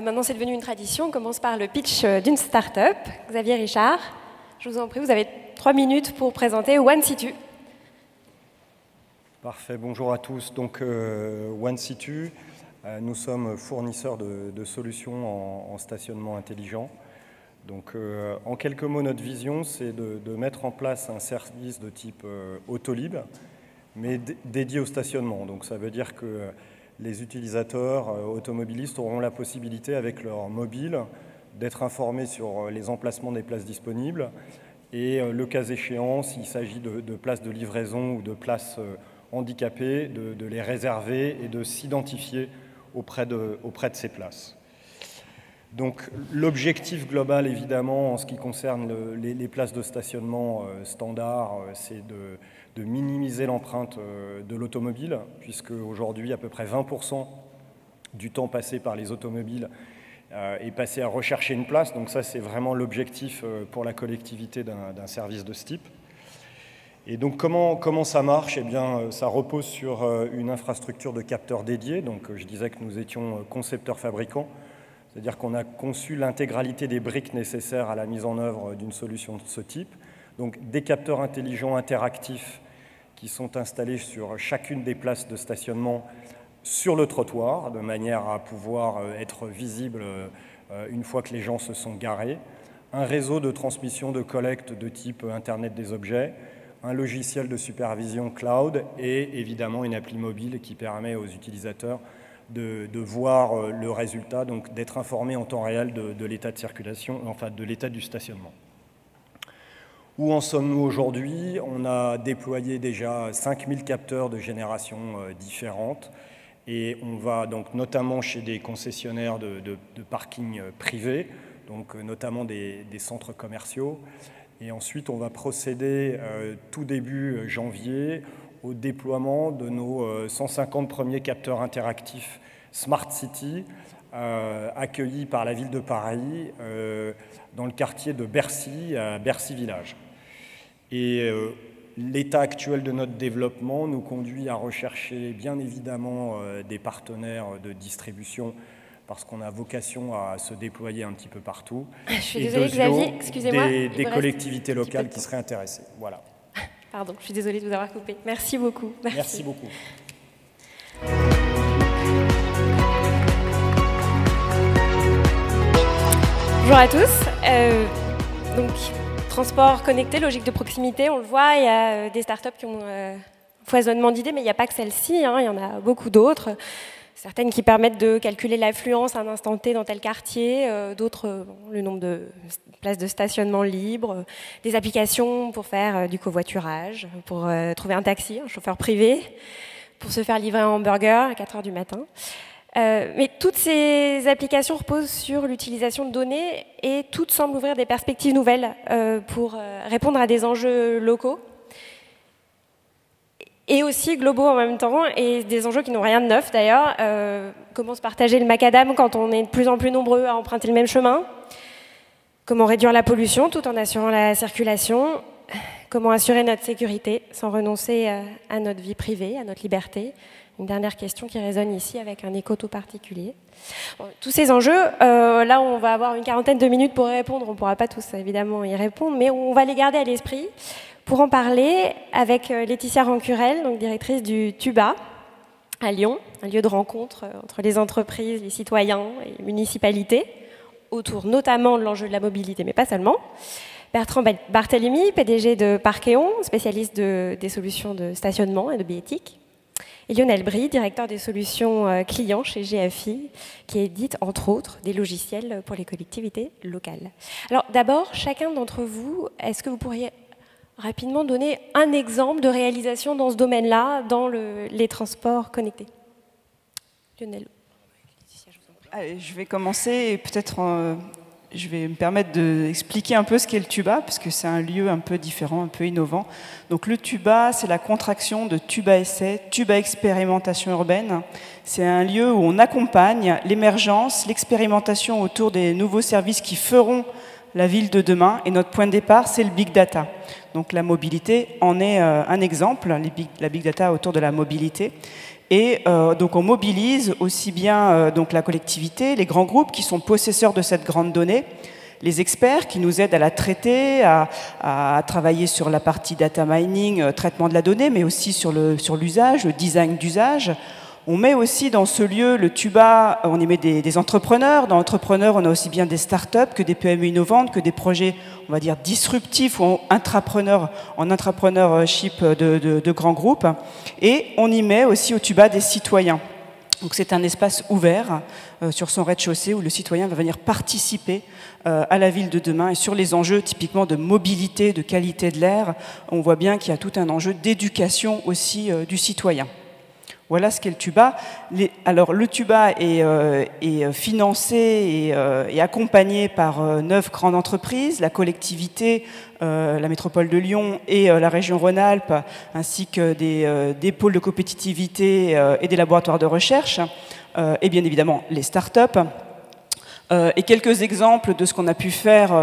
Maintenant, c'est devenu une tradition. On commence par le pitch d'une start-up. Xavier Richard, je vous en prie, vous avez 3 minutes pour présenter OneSitu. Parfait, bonjour à tous. Donc, OneSitu, nous sommes fournisseurs de solutions en stationnement intelligent. Donc, en quelques mots, notre vision, c'est de mettre en place un service de type Autolib, mais dédié au stationnement. Donc, ça veut dire que les utilisateurs automobilistes auront la possibilité, avec leur mobile, d'être informés sur les emplacements des places disponibles et, le cas échéant, s'il s'agit de places de livraison ou de places handicapées, de les réserver et de s'identifier auprès de ces places. Donc, l'objectif global, évidemment, en ce qui concerne les places de stationnement standard, c'est de minimiser l'empreinte de l'automobile, puisque aujourd'hui, à peu près 20% du temps passé par les automobiles est passé à rechercher une place. Donc ça, c'est vraiment l'objectif pour la collectivité d'un service de ce type. Et donc, comment ça marche? Eh bien, ça repose sur une infrastructure de capteurs dédiés. Donc, je disais que nous étions concepteurs-fabricants. C'est-à-dire qu'on a conçu l'intégralité des briques nécessaires à la mise en œuvre d'une solution de ce type. Donc des capteurs intelligents interactifs qui sont installés sur chacune des places de stationnement sur le trottoir, de manière à pouvoir être visibles une fois que les gens se sont garés. Un réseau de transmission de collecte de type Internet des objets, un logiciel de supervision cloud et évidemment une appli mobile qui permet aux utilisateurs de voir le résultat, donc d'être informé en temps réel de l'état de circulation, enfin de l'état du stationnement. Où en sommes-nous aujourd'hui? On a déployé déjà 5000 capteurs de génération différentes et on va donc notamment chez des concessionnaires de parking privés, donc notamment des centres commerciaux. Et ensuite, on va procéder tout début janvier au déploiement de nos 150 premiers capteurs interactifs Smart City accueillis par la ville de Paris dans le quartier de Bercy, à Bercy Village. Et l'état actuel de notre développement nous conduit à rechercher bien évidemment des partenaires de distribution parce qu'on a vocation à se déployer un petit peu partout. Je suis désolée, Xavier, excusez-moi. Des collectivités locales qui seraient intéressées. Voilà. Pardon, je suis désolée de vous avoir coupé. Merci beaucoup. Merci beaucoup. Bonjour à tous. Donc, transport connecté, logique de proximité, on le voit, il y a des startups qui ont un foisonnement d'idées, mais il n'y a pas que celle-ci, hein, il y en a beaucoup d'autres. Certaines qui permettent de calculer l'affluence à un instant T dans tel quartier, d'autres le nombre de places de stationnement libres, des applications pour faire du covoiturage, pour trouver un taxi, un chauffeur privé, pour se faire livrer un hamburger à 4 h du matin. Mais toutes ces applications reposent sur l'utilisation de données et toutes semblent ouvrir des perspectives nouvelles pour répondre à des enjeux locaux et aussi globaux en même temps, et des enjeux qui n'ont rien de neuf d'ailleurs. Comment se partager le macadam quand on est de plus en plus nombreux à emprunter le même chemin? Comment réduire la pollution tout en assurant la circulation? Comment assurer notre sécurité sans renoncer à notre vie privée, à notre liberté? Une dernière question qui résonne ici avec un écho tout particulier. Bon, tous ces enjeux, là on va avoir une quarantaine de minutes pour y répondre. On ne pourra pas tous évidemment y répondre, mais on va les garder à l'esprit pour en parler avec Laetitia Rancurel, donc directrice du TUBA à Lyon, un lieu de rencontre entre les entreprises, les citoyens et les municipalités, autour notamment de l'enjeu de la mobilité, mais pas seulement. Bertrand Barthélemy, PDG de Parkeon, spécialiste des solutions de stationnement et de billettique. Et Lionel Brie, directeur des solutions clients chez GFI, qui édite, entre autres, des logiciels pour les collectivités locales. Alors d'abord, chacun d'entre vous, est-ce que vous pourriez rapidement donner un exemple de réalisation dans ce domaine-là, dans les transports connectés? Lionel. Allez, je vais commencer et peut-être je vais me permettre d'expliquer un peu ce qu'est le TUBA, parce que c'est un lieu un peu différent, un peu innovant. Donc le TUBA, c'est la contraction de TUBA Essai, TUBA Expérimentation Urbaine. C'est un lieu où on accompagne l'émergence, l'expérimentation autour des nouveaux services qui feront la ville de demain. Et notre point de départ, c'est le Big Data. Donc la mobilité en est un exemple, la big data autour de la mobilité. Et donc on mobilise aussi bien donc la collectivité, les grands groupes qui sont possesseurs de cette grande donnée, les experts qui nous aident à la traiter, à travailler sur la partie data mining, traitement de la donnée, mais aussi sur l'usage, le design d'usage. On met aussi dans ce lieu le TUBA, on y met des entrepreneurs. Dans l'entrepreneur, on a aussi bien des startups que des PME innovantes, que des projets, on va dire, disruptifs ou en intrapreneurship de grands groupes. Et on y met aussi au TUBA des citoyens. Donc c'est un espace ouvert sur son rez-de-chaussée où le citoyen va venir participer à la ville de demain et sur les enjeux typiquement de mobilité, de qualité de l'air. On voit bien qu'il y a tout un enjeu d'éducation aussi du citoyen. Voilà ce qu'est le TUBA. Alors le TUBA est financé et accompagné par 9 grandes entreprises, la collectivité, la métropole de Lyon et la région Rhône-Alpes, ainsi que des pôles de compétitivité et des laboratoires de recherche, et bien évidemment les startups. Et quelques exemples de ce qu'on a pu faire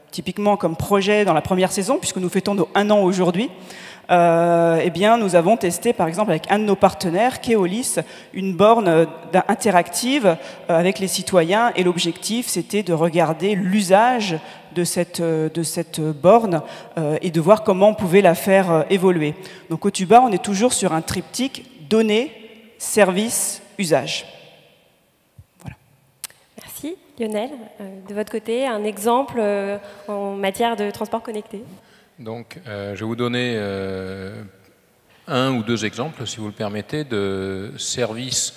typiquement comme projet dans la première saison, puisque nous fêtons nos 1 an aujourd'hui. Eh bien, nous avons testé, par exemple, avec un de nos partenaires, Keolis, une borne interactive avec les citoyens. Et l'objectif, c'était de regarder l'usage de cette borne et de voir comment on pouvait la faire évoluer. Donc, au TUBA, on est toujours sur un triptyque données, services, usage. Voilà. Merci. Lionel, de votre côté, un exemple en matière de transport connecté? Donc, je vais vous donner 1 ou 2 exemples, si vous le permettez, de services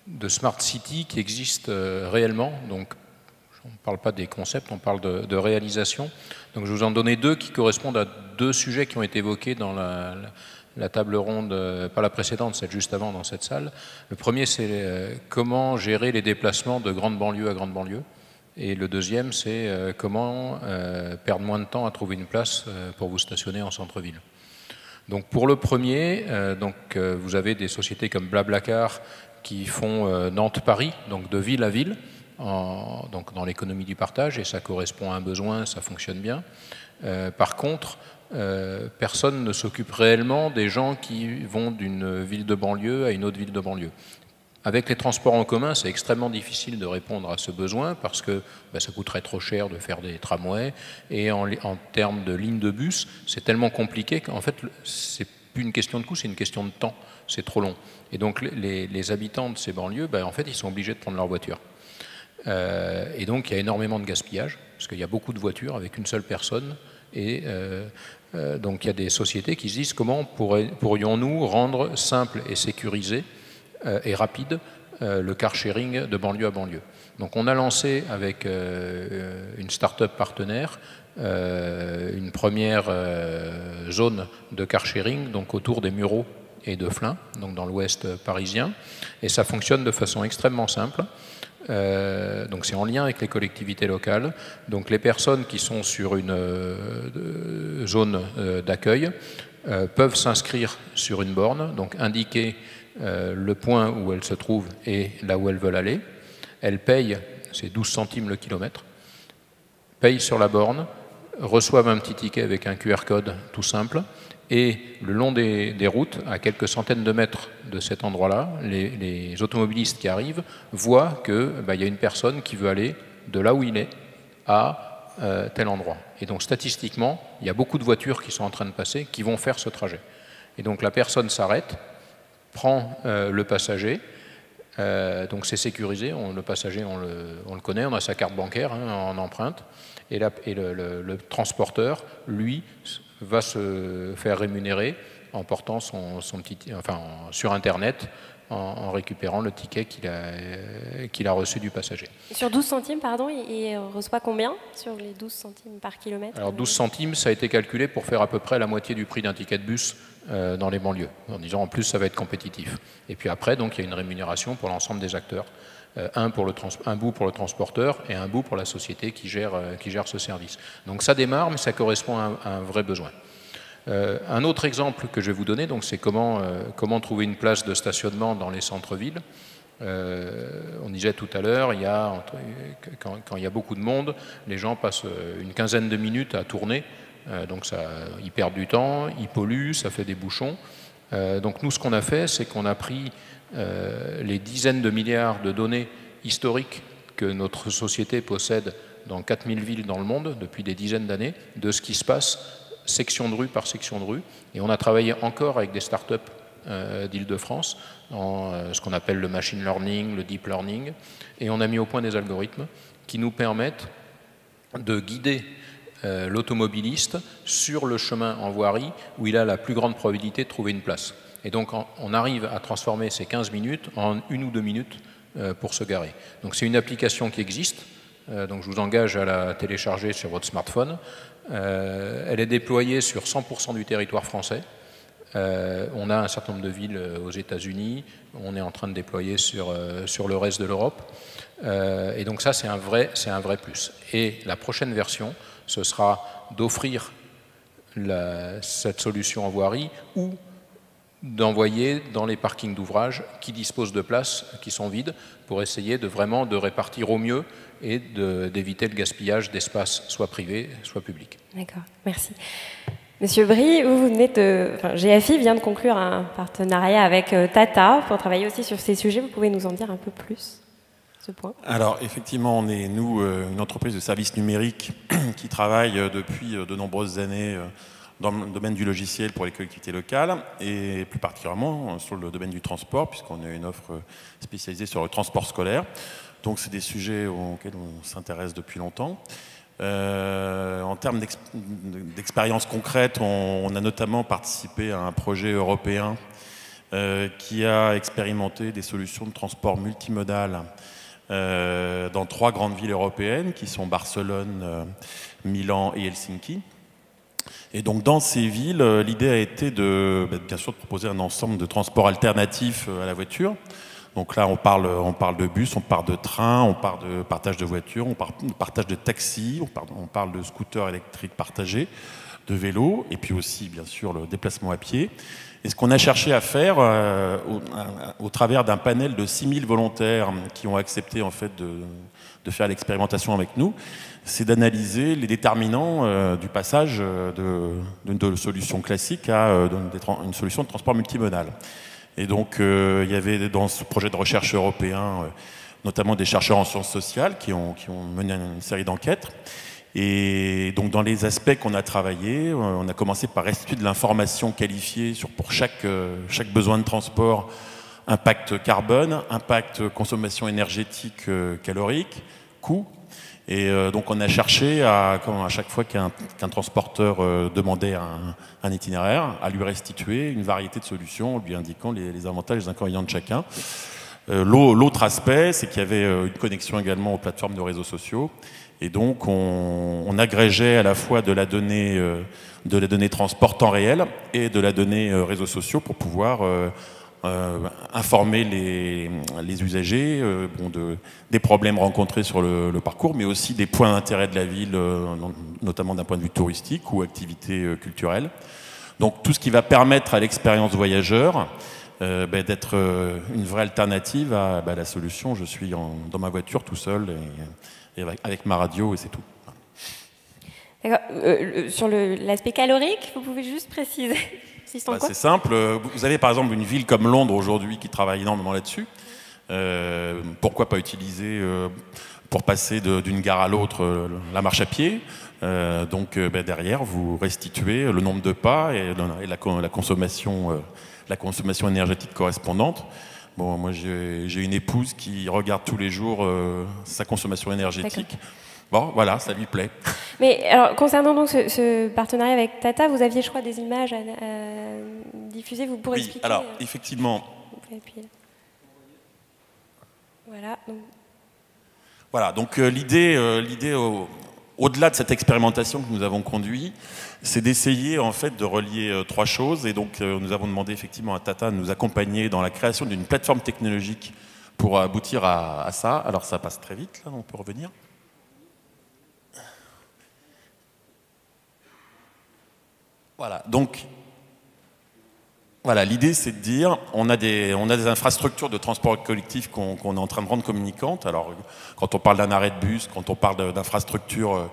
de Smart City qui existent réellement. Donc, on ne parle pas des concepts, on parle de réalisation. Donc, je vais vous en donner 2 qui correspondent à 2 sujets qui ont été évoqués dans la table ronde, pas la précédente, celle juste avant dans cette salle. Le premier, c'est comment gérer les déplacements de grande banlieue à grande banlieue. Et le deuxième, c'est comment perdre moins de temps à trouver une place pour vous stationner en centre-ville. Donc pour le premier, vous avez des sociétés comme Blablacar qui font Nantes-Paris, donc de ville à ville, donc dans l'économie du partage, et ça correspond à un besoin, ça fonctionne bien. Par contre, personne ne s'occupe réellement des gens qui vont d'une ville de banlieue à une autre ville de banlieue. Avec les transports en commun, c'est extrêmement difficile de répondre à ce besoin parce que ça coûterait trop cher de faire des tramways et en termes de lignes de bus, c'est tellement compliqué qu'en fait, c'est plus une question de coût, c'est une question de temps. C'est trop long. Et donc, les habitants de ces banlieues, en fait, ils sont obligés de prendre leur voiture. Et donc, il y a énormément de gaspillage parce qu'il y a beaucoup de voitures avec une seule personne. Et donc, il y a des sociétés qui se disent comment pourrions-nous rendre simple et sécurisé et rapide le car sharing de banlieue à banlieue. Donc on a lancé avec une start-up partenaire une première zone de car sharing donc autour des Mureaux et de Flins, donc dans l'ouest parisien, et ça fonctionne de façon extrêmement simple. Donc c'est en lien avec les collectivités locales. Donc les personnes qui sont sur une zone d'accueil peuvent s'inscrire sur une borne, donc indiquer le point où elles se trouvent et là où elles veulent aller. Elles payent, c'est 12 centimes le kilomètre, payent sur la borne, reçoivent un petit ticket avec un QR code tout simple, et le long des routes, à quelques centaines de mètres de cet endroit-là, les automobilistes qui arrivent voient qu'il y a une personne qui veut aller de là où il est à tel endroit. Et donc statistiquement, il y a beaucoup de voitures qui sont en train de passer, qui vont faire ce trajet. Et donc la personne s'arrête, prend le passager, donc c'est sécurisé, le passager on le connaît, on a sa carte bancaire en empreinte, et le transporteur, lui, va se faire rémunérer en portant sur Internet, en récupérant le ticket qu'il a reçu du passager. Sur 12 centimes, pardon, il reçoit combien sur les 12 centimes par kilomètre? Alors 12 centimes, ça a été calculé pour faire à peu près la moitié du prix d'un ticket de bus dans les banlieues, en disant en plus ça va être compétitif. Et puis après, donc, il y a une rémunération pour l'ensemble des acteurs, un bout pour le transporteur et un bout pour la société qui gère ce service. Donc ça démarre, mais ça correspond à un vrai besoin. Un autre exemple que je vais vous donner, c'est comment trouver une place de stationnement dans les centres-villes. On disait tout à l'heure, quand il y a beaucoup de monde, les gens passent une quinzaine de minutes à tourner donc ils perdent du temps, ils polluent, ça fait des bouchons. Donc nous, ce qu'on a fait, c'est qu'on a pris les dizaines de milliards de données historiques que notre société possède dans 4000 villes dans le monde depuis des dizaines d'années, de ce qui se passe section de rue par section de rue. Et on a travaillé encore avec des startups d'Île-de-France dans ce qu'on appelle le machine learning, le deep learning, et on a mis au point des algorithmes qui nous permettent de guider l'automobiliste sur le chemin en voirie où il a la plus grande probabilité de trouver une place. Et donc on arrive à transformer ces 15 minutes en 1 ou 2 minutes pour se garer. Donc c'est une application qui existe, donc je vous engage à la télécharger sur votre smartphone. Elle est déployée sur 100% du territoire français. On a un certain nombre de villes aux États-Unis, on est en train de déployer sur le reste de l'Europe. Et donc ça, c'est un vrai plus. Et la prochaine version, ce sera d'offrir cette solution en voirie ou d'envoyer dans les parkings d'ouvrages qui disposent de places qui sont vides pour essayer vraiment de répartir au mieux et d'éviter le gaspillage d'espaces soit privés, soit publics. D'accord, merci. Monsieur Brie, vous venez GFI vient de conclure un partenariat avec Tata pour travailler aussi sur ces sujets. Vous pouvez nous en dire un peu plus ce point? Alors effectivement, on est, nous, une entreprise de services numériques qui travaille depuis de nombreuses années dans le domaine du logiciel pour les collectivités locales et plus particulièrement sur le domaine du transport, puisqu'on a une offre spécialisée sur le transport scolaire. Donc c'est des sujets auxquels on s'intéresse depuis longtemps. En termes d'expérience concrète, on a notamment participé à un projet européen qui a expérimenté des solutions de transport multimodal dans 3 grandes villes européennes qui sont Barcelone, Milan et Helsinki. Et donc dans ces villes, l'idée a été bien sûr de proposer un ensemble de transports alternatifs à la voiture. Donc là, on parle de bus, on parle de train, on parle de partage de voitures, on parle de partage de taxis, on parle de scooters électriques partagés, de vélos, et puis aussi, bien sûr, le déplacement à pied. Et ce qu'on a cherché à faire, au travers d'un panel de 6000 volontaires qui ont accepté en fait de faire l'expérimentation avec nous, c'est d'analyser les déterminants du passage d'une solution classique à une solution de transport multimodal. Et donc, il y avait dans ce projet de recherche européen, notamment des chercheurs en sciences sociales qui ont mené une série d'enquêtes. Et donc, dans les aspects qu'on a travaillés, on a commencé par restituer de l'information qualifiée pour chaque besoin de transport, impact carbone, impact consommation énergétique calorique, coût. Et donc on a cherché à chaque fois qu'un transporteur demandait un itinéraire, à lui restituer une variété de solutions, en lui indiquant les avantages et les inconvénients de chacun. L'autre aspect, c'est qu'il y avait une connexion également aux plateformes de réseaux sociaux. Et donc on agrégeait à la fois de la donnée transport temps réel et de la donnée réseaux sociaux pour pouvoir informer les usagers des problèmes rencontrés sur le parcours, mais aussi des points d'intérêt de la ville, notamment d'un point de vue touristique ou activité culturelle. Donc tout ce qui va permettre à l'expérience voyageur d'être une vraie alternative à la solution. Je suis dans ma voiture tout seul et avec ma radio et c'est tout. D'accord. Sur l'aspect calorique, vous pouvez juste préciser? C'est simple. Vous avez par exemple une ville comme Londres aujourd'hui qui travaille énormément là-dessus. Pourquoi pas utiliser pour passer d'une gare à l'autre la marche à pied? Donc derrière, vous restituez le nombre de pas et la consommation énergétique correspondante. Bon, moi j'ai une épouse qui regarde tous les jours sa consommation énergétique. Bon, voilà, ça lui plaît. Mais alors, concernant donc ce partenariat avec Tata, vous aviez, je crois, des images à diffuser. Vous pourrez expliquer? Alors, effectivement. Voilà. Donc l'idée, au-delà de cette expérimentation que nous avons conduite, c'est d'essayer en fait de relier 3 choses. Et donc, nous avons demandé effectivement à Tata de nous accompagner dans la création d'une plateforme technologique pour aboutir à ça. Alors, ça passe très vite. Là, on peut revenir. Voilà, donc Voilà, l'idée c'est de dire, on a des infrastructures de transport collectif qu'on est en train de rendre communicantes. Alors, quand on parle d'un arrêt de bus, quand on parle d'infrastructures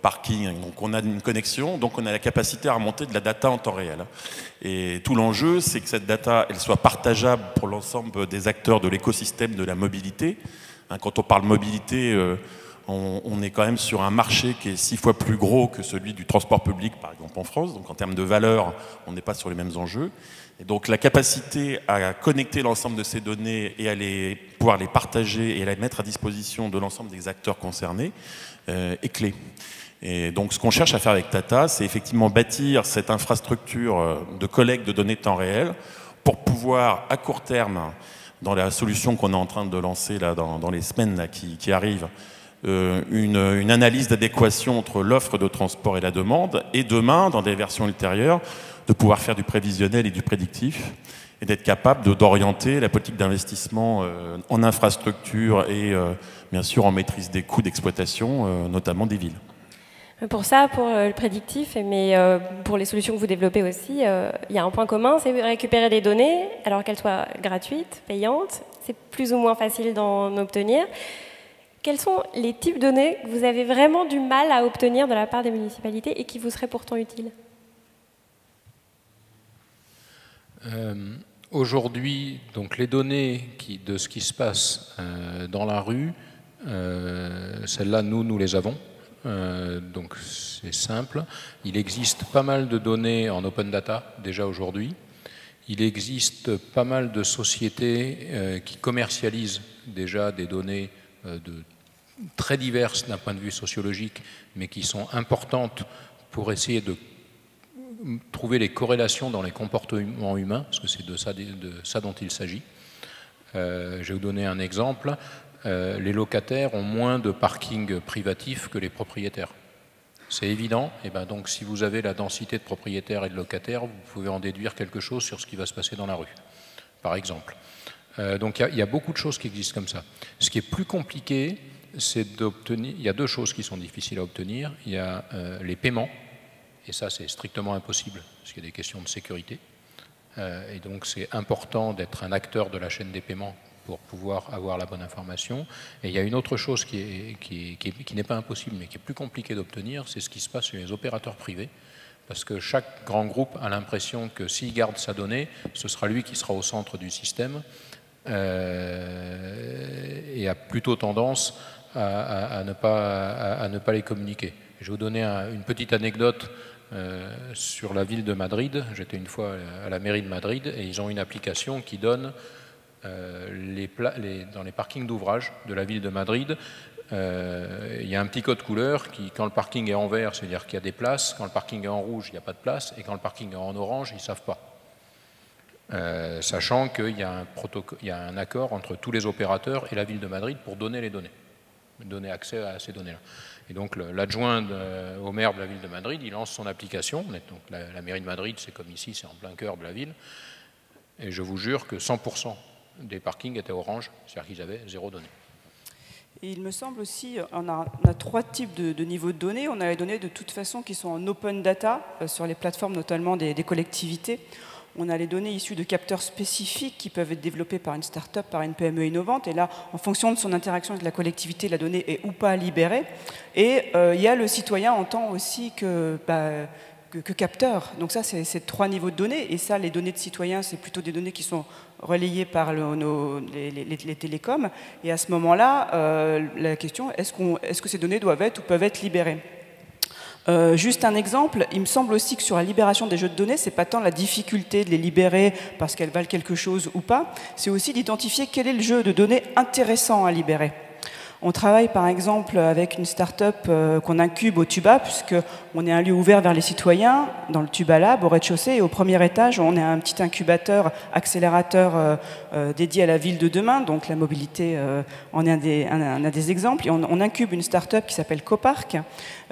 parking, donc on a une connexion, donc on a la capacité à remonter de la data en temps réel. Et tout l'enjeu, c'est que cette data, elle soit partageable pour l'ensemble des acteurs de l'écosystème de la mobilité. Quand on parle mobilité, on est quand même sur un marché qui est 6 fois plus gros que celui du transport public, par exemple en France. Donc en termes de valeur, on n'est pas sur les mêmes enjeux. Et donc la capacité à connecter l'ensemble de ces données et à pouvoir les partager et à les mettre à disposition de l'ensemble des acteurs concernés est clé. Et donc ce qu'on cherche à faire avec Tata, c'est effectivement bâtir cette infrastructure de collecte de données de temps réel pour pouvoir, à court terme, dans la solution qu'on est en train de lancer là, dans les semaines là, qui arrivent, une analyse d'adéquation entre l'offre de transport et la demande, et demain, dans des versions ultérieures, de pouvoir faire du prévisionnel et du prédictif, et d'être capable d'orienter la politique d'investissement en infrastructure et bien sûr en maîtrise des coûts d'exploitation, notamment des villes. Pour ça, pour le prédictif, mais pour les solutions que vous développez aussi, il y a un point commun, c'est récupérer des données, alors qu'elles soient gratuites, payantes, c'est plus ou moins facile d'en obtenir. Quels sont les types de données que vous avez vraiment du mal à obtenir de la part des municipalités et qui vous seraient pourtant utiles ? Aujourd'hui, donc les données de ce qui se passe dans la rue, celles-là, nous les avons. Donc c'est simple. Il existe pas mal de données en open data déjà aujourd'hui. Il existe pas mal de sociétés qui commercialisent déjà des données très diverses d'un point de vue sociologique, mais qui sont importantes pour essayer de trouver les corrélations dans les comportements humains, parce que c'est de ça dont il s'agit. Je vais vous donner un exemple. Les locataires ont moins de parking privatif que les propriétaires. C'est évident. Et ben donc, si vous avez la densité de propriétaires et de locataires, vous pouvez en déduire quelque chose sur ce qui va se passer dans la rue, par exemple. Donc, il y a beaucoup de choses qui existent comme ça. Ce qui est plus compliqué, c'est d'obtenir... Il y a deux choses qui sont difficiles à obtenir. Il y a les paiements, et ça, c'est strictement impossible, parce qu'il y a des questions de sécurité. Et donc, c'est important d'être un acteur de la chaîne des paiements pour pouvoir avoir la bonne information. Et il y a une autre chose qui n'est pas impossible, mais qui est plus compliquée d'obtenir, c'est ce qui se passe chez les opérateurs privés. Parce que chaque grand groupe a l'impression que s'il garde sa donnée, ce sera lui qui sera au centre du système, et a plutôt tendance à ne pas les communiquer. Je vais vous donner une petite anecdote sur la ville de Madrid. J'étais une fois à la mairie de Madrid et ils ont une application qui donne dans les parkings d'ouvrage de la ville de Madrid, il y a un petit code couleur qui, quand le parking est en vert, c'est-à-dire qu'il y a des places, quand le parking est en rouge, il n'y a pas de place, et quand le parking est en orange, ils ne savent pas. Sachant qu'il y a un accord entre tous les opérateurs et la ville de Madrid pour donner les données, donner accès à ces données-là. Et donc l'adjoint au maire de la ville de Madrid, il lance son application. Donc, la mairie de Madrid, c'est comme ici, c'est en plein cœur de la ville. Et je vous jure que 100% des parkings étaient orange, c'est-à-dire qu'ils avaient 0 données. Et il me semble aussi, on a 3 types de niveaux de données. On a les données de toute façon qui sont en open data, sur les plateformes notamment des collectivités. On a les données issues de capteurs spécifiques qui peuvent être développés par une start-up, par une PME innovante. Et là, en fonction de son interaction avec la collectivité, la donnée est ou pas libérée. Et il y a le citoyen en tant aussi que capteur. Donc ça, c'est 3 niveaux de données. Et ça, les données de citoyens, c'est plutôt des données qui sont relayées par les télécoms. Et à ce moment-là, la question, est-ce que ces données doivent être ou peuvent être libérées ? Juste un exemple, il me semble aussi que sur la libération des jeux de données, c'est pas tant la difficulté de les libérer parce qu'elles valent quelque chose ou pas, c'est aussi d'identifier quel est le jeu de données intéressant à libérer. On travaille par exemple avec une start-up qu'on incube au Tuba, puisqu'on est un lieu ouvert vers les citoyens, dans le Tuba Lab, au rez-de-chaussée, et au premier étage, on est un petit incubateur, accélérateur dédié à la ville de demain, donc la mobilité en est un des exemples. Et on incube une start-up qui s'appelle Copark,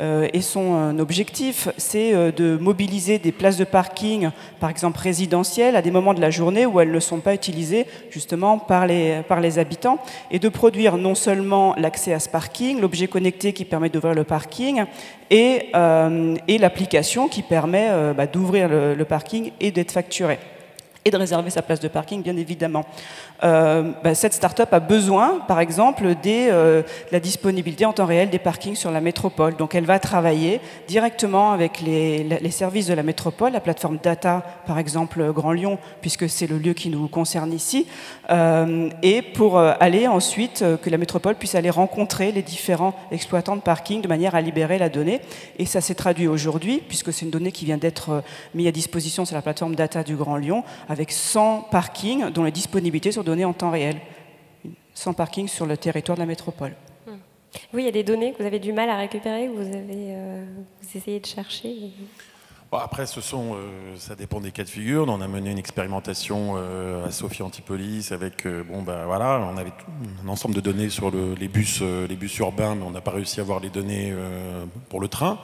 et son objectif, c'est de mobiliser des places de parking, par exemple résidentielles, à des moments de la journée où elles ne sont pas utilisées justement par les habitants, et de produire non seulement l'accès à ce parking, l'objet connecté qui permet d'ouvrir le parking et l'application qui permet d'ouvrir le parking et d'être facturé. et de réserver sa place de parking, bien évidemment. Cette start-up a besoin, par exemple, de la disponibilité en temps réel des parkings sur la métropole. Donc elle va travailler directement avec les services de la métropole, la plateforme Data, par exemple, Grand Lyon, puisque c'est le lieu qui nous concerne ici, et pour aller ensuite, que la métropole puisse aller rencontrer les différents exploitants de parking de manière à libérer la donnée. Et ça s'est traduit aujourd'hui, puisque c'est une donnée qui vient d'être mise à disposition sur la plateforme Data du Grand Lyon, avec 100 parkings dont les disponibilités sont données en temps réel. 100 parkings sur le territoire de la métropole. Oui, il y a des données que vous avez du mal à récupérer, que vous essayez de chercher. Bon, après, ça dépend des cas de figure. On a mené une expérimentation à Sophia Antipolis avec, voilà, on avait un ensemble de données sur les bus urbains, mais on n'a pas réussi à avoir les données pour le train.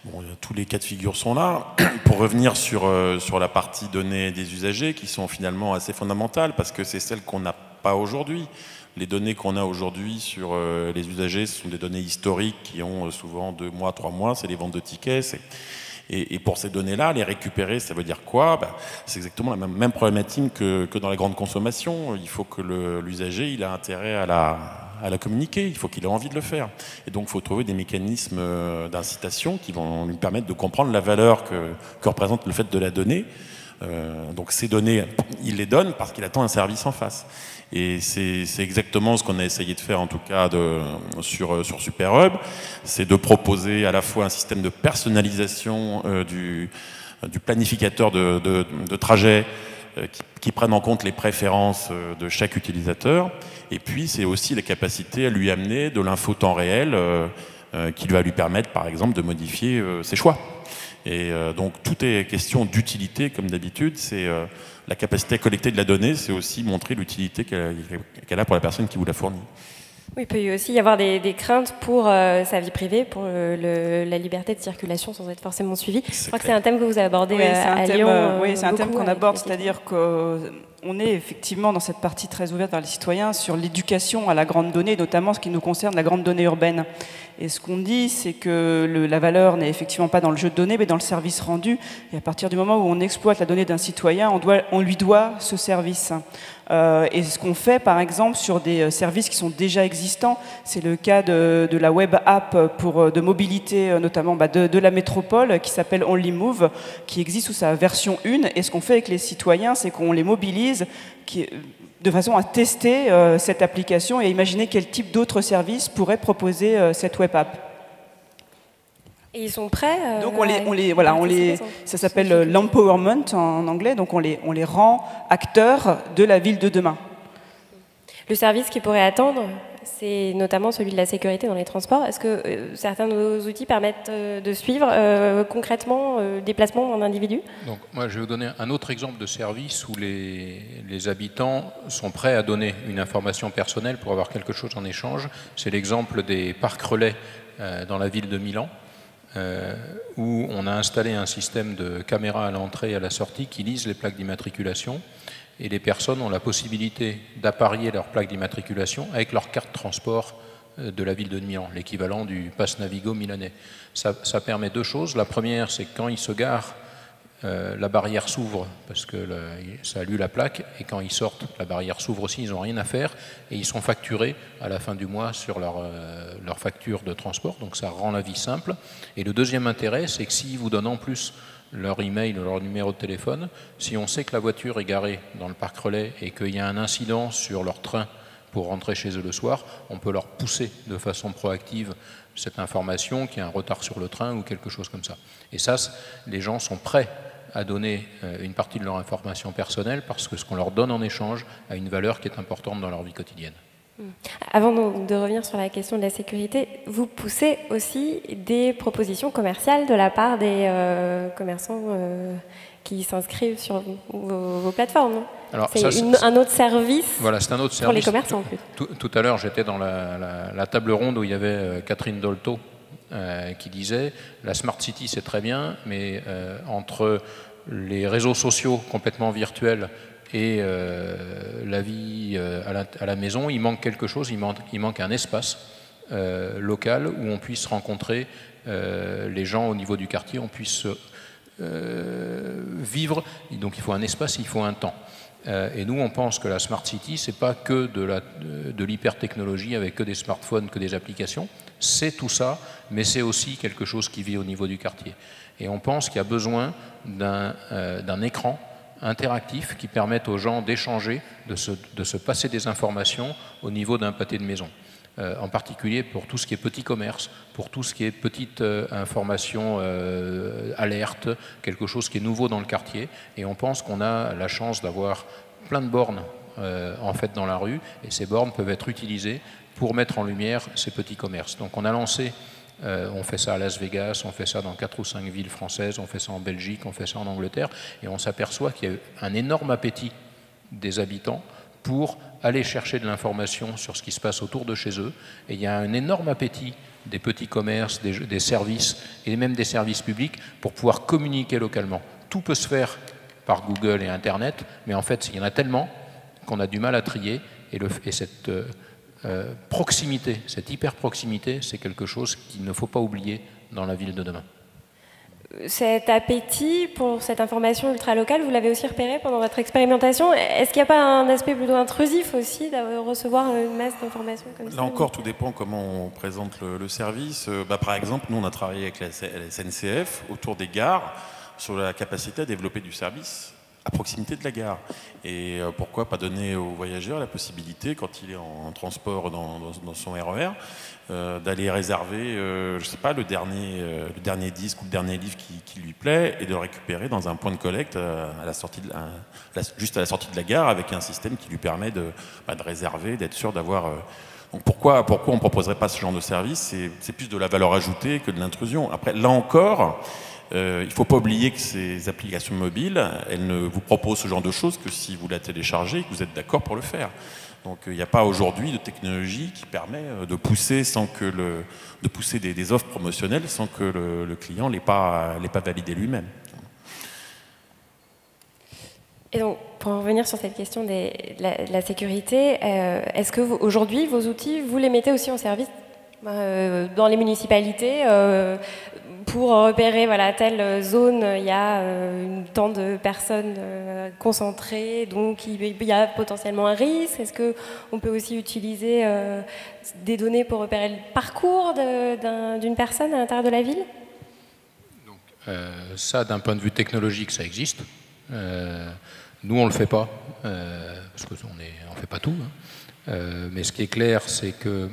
Bon, tous les cas de figure sont là. Pour revenir sur la partie données des usagers, qui sont finalement assez fondamentales, parce que c'est celles qu'on n'a pas aujourd'hui. Les données qu'on a aujourd'hui sur les usagers, ce sont des données historiques qui ont souvent 2 mois, 3 mois, c'est les ventes de tickets. Et pour ces données-là, les récupérer, ça veut dire quoi? C'est exactement la même problématique que dans la grande consommation. Il faut que l'usager il a intérêt à la communiquer, il faut qu'il ait envie de le faire. Et donc il faut trouver des mécanismes d'incitation qui vont lui permettre de comprendre la valeur que représente le fait de la donner. Donc ces données, il les donne parce qu'il attend un service en face. Et c'est exactement ce qu'on a essayé de faire en tout cas sur SuperHub, c'est de proposer à la fois un système de personnalisation du planificateur de trajet qui prenne en compte les préférences de chaque utilisateur, et puis c'est aussi la capacité à lui amener de l'info temps réel qui va lui permettre par exemple de modifier ses choix. Et donc tout est question d'utilité comme d'habitude, c'est la capacité à collecter de la donnée, c'est aussi montrer l'utilité qu'elle a pour la personne qui vous la fournit. Oui, il peut aussi y avoir des craintes pour sa vie privée, pour la liberté de circulation sans être forcément suivi. Je crois que c'est un thème que vous avez abordé à Lyon. Oui, c'est un thème qu'on aborde, c'est-à-dire qu'on est effectivement dans cette partie très ouverte vers les citoyens sur l'éducation à la grande donnée, notamment ce qui nous concerne la grande donnée urbaine. Et ce qu'on dit, c'est que la valeur n'est effectivement pas dans le jeu de données, mais dans le service rendu. Et à partir du moment où on exploite la donnée d'un citoyen, on lui doit ce service. Et ce qu'on fait, par exemple, sur des services qui sont déjà existants, c'est le cas de la web app de mobilité, notamment de la métropole, qui s'appelle OnlyMove, qui existe sous sa version 1. Et ce qu'on fait avec les citoyens, c'est qu'on les mobilise de façon à tester cette application et imaginer quel type d'autres services pourrait proposer cette web app. Et ils sont prêts donc ça s'appelle l'empowerment en anglais, donc on les rend acteurs de la ville de demain. Le service qui pourrait attendre, c'est notamment celui de la sécurité dans les transports. Est-ce que certains de nos outils permettent de suivre concrètement le déplacement d'un individu? Donc, moi, je vais vous donner un autre exemple de service où les habitants sont prêts à donner une information personnelle pour avoir quelque chose en échange. C'est l'exemple des parcs relais dans la ville de Milan, où on a installé un système de caméras à l'entrée et à la sortie qui lisent les plaques d'immatriculation. Et les personnes ont la possibilité d'apparier leur plaque d'immatriculation avec leur carte de transport de la ville de Milan, l'équivalent du Pass Navigo milanais. Ça permet 2 choses. La première, c'est que quand ils se garent, la barrière s'ouvre parce que ça a lu la plaque, et quand ils sortent, la barrière s'ouvre aussi, ils n'ont rien à faire, et ils sont facturés à la fin du mois sur leur facture de transport, donc ça rend la vie simple. Et le deuxième intérêt, c'est que s'ils vous donnent en plus leur email ou leur numéro de téléphone, si on sait que la voiture est garée dans le parc relais et qu'il y a un incident sur leur train pour rentrer chez eux le soir, on peut leur pousser de façon proactive cette information qu'il y a un retard sur le train ou quelque chose comme ça. Et ça, les gens sont prêts à donner une partie de leur information personnelle parce que ce qu'on leur donne en échange a une valeur qui est importante dans leur vie quotidienne. Avant de revenir sur la question de la sécurité, vous poussez aussi des propositions commerciales de la part des commerçants qui s'inscrivent sur vos plateformes. C'est un autre service, voilà, c'est un autre pour les commerçants. Tout à l'heure, j'étais dans la table ronde où il y avait Catherine Dolto qui disait « La Smart City, c'est très bien, mais entre les réseaux sociaux complètement virtuels et la vie à la maison, il manque quelque chose, il manque un espace local où on puisse rencontrer les gens au niveau du quartier, on puisse vivre, donc il faut un espace, il faut un temps. Et nous, on pense que la Smart City, c'est pas que de l'hyper-technologie avec que des smartphones, que des applications. C'est tout ça, mais c'est aussi quelque chose qui vit au niveau du quartier. Et on pense qu'il y a besoin d'un écran interactif qui permette aux gens d'échanger, de se passer des informations au niveau d'un pâté de maison. En particulier pour tout ce qui est petit commerce, pour tout ce qui est petite information alerte, quelque chose qui est nouveau dans le quartier. Et on pense qu'on a la chance d'avoir plein de bornes en fait dans la rue, et ces bornes peuvent être utilisées pour mettre en lumière ces petits commerces. Donc on a lancé, on fait ça à Las Vegas, on fait ça dans 4 ou 5 villes françaises, on fait ça en Belgique, on fait ça en Angleterre, et on s'aperçoit qu'il y a un énorme appétit des habitants pour aller chercher de l'information sur ce qui se passe autour de chez eux. Et il y a un énorme appétit des petits commerces, des services et même des services publics pour pouvoir communiquer localement. Tout peut se faire par Google et Internet, mais en fait, il y en a tellement qu'on a du mal à trier. Et cette proximité, cette hyper-proximité, c'est quelque chose qu'il ne faut pas oublier dans la ville de demain. Cet appétit pour cette information ultra-locale, vous l'avez aussi repéré pendant votre expérimentation. Est-ce qu'il n'y a pas un aspect plutôt intrusif aussi de recevoir une masse d'informations comme ça? Là encore, tout dépend comment on présente le service. Par exemple, nous, on a travaillé avec la SNCF autour des gares sur la capacité à développer du service à proximité de la gare. Et pourquoi pas donner aux voyageurs la possibilité, quand il est en transport dans son RER, d'aller réserver, je sais pas, le dernier disque ou le dernier livre qui lui plaît, et de le récupérer dans un point de collecte juste à la sortie de la gare, avec un système qui lui permet de réserver, d'être sûr d'avoir... Donc pourquoi on ne proposerait pas ce genre de service? C'est plus de la valeur ajoutée que de l'intrusion. Après, là encore... il ne faut pas oublier que ces applications mobiles, elles ne vous proposent ce genre de choses que si vous la téléchargez et que vous êtes d'accord pour le faire. Donc il n'y a pas aujourd'hui de technologie qui permet de pousser, des offres promotionnelles sans que le client l'ait pas validé lui-même. Et donc, pour en revenir sur cette question de la sécurité, est-ce que aujourd'hui, vos outils, vous les mettez aussi en service dans les municipalités pour repérer, voilà, telle zone, il y a tant de personnes concentrées, donc il y a potentiellement un risque. Est-ce qu'on peut aussi utiliser des données pour repérer le parcours d'une personne à l'intérieur de la ville? Donc, ça, d'un point de vue technologique, ça existe. Nous, on ne le fait pas, parce qu'on ne fait pas tout. Hein. Mais ce qui est clair, c'est que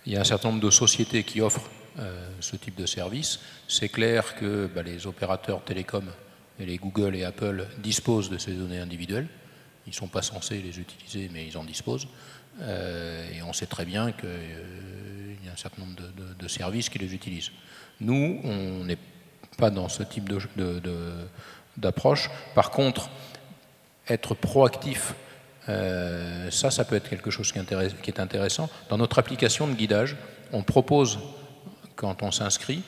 il y a un certain nombre de sociétés qui offrent ce type de service. C'est clair que les opérateurs télécoms, et les Google et Apple, disposent de ces données individuelles. Ils ne sont pas censés les utiliser, mais ils en disposent. Et on sait très bien qu'il y a un certain nombre de services qui les utilisent. Nous, on n'est pas dans ce type d'approche. Par contre, être proactif, ça peut être quelque chose qui est intéressant. Dans notre application de guidage, on propose, quand on s'inscrit,